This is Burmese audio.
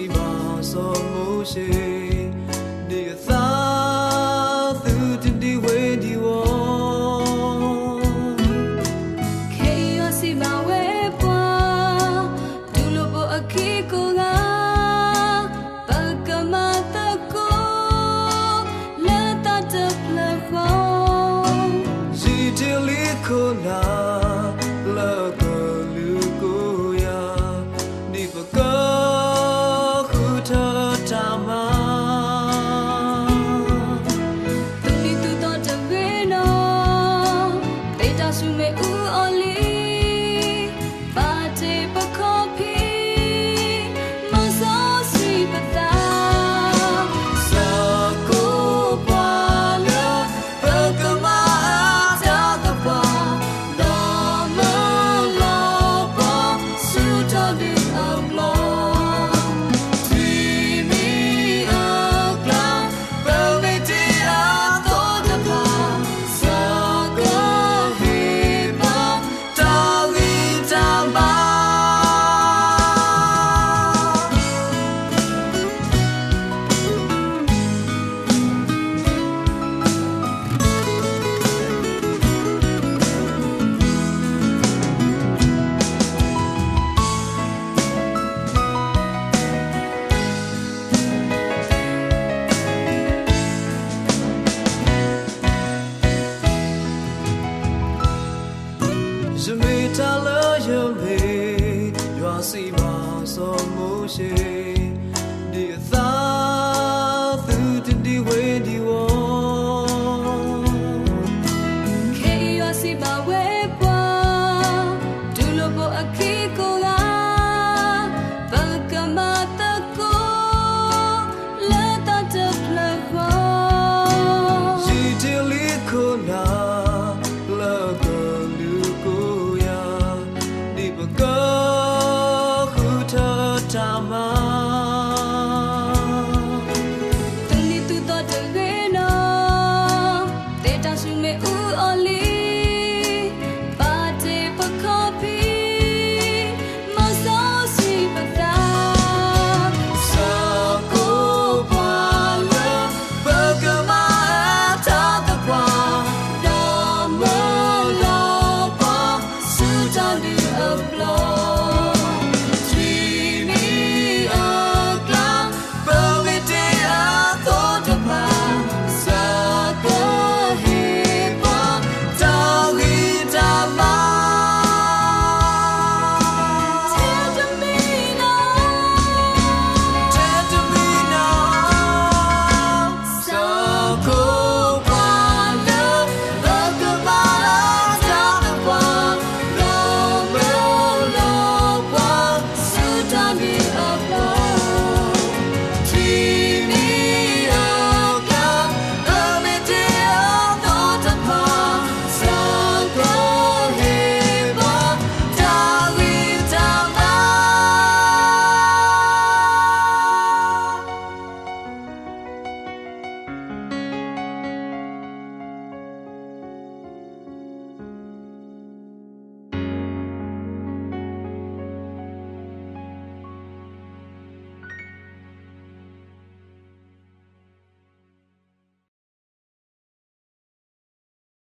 စီပါစောမှုရှိဒီသာသူတင်ဒီဝေဒီဝခေယောစီပါဝဲပွားဒူလိုဘောအခီကိုကပကမတကိုလာတတဖလခေါစီတီလီကိုလာလာကိုလူကိုယာဒီပကောခုထတာမသူလီသူတော့တဝေနော်ဒေတာစုမေဦးအော်လီပါတေပခေါ်ဖီမစောစီပတာစာကိုပွာလာပကမတာကပါတော့မလာပါစုတော်ဒီအောင်လောဒီမီအောကလာဘယ်မတီအားတော့တပါစာကိုဟီပါတာဝီတာပါ Je m'étale je me, je suis pas son mouché,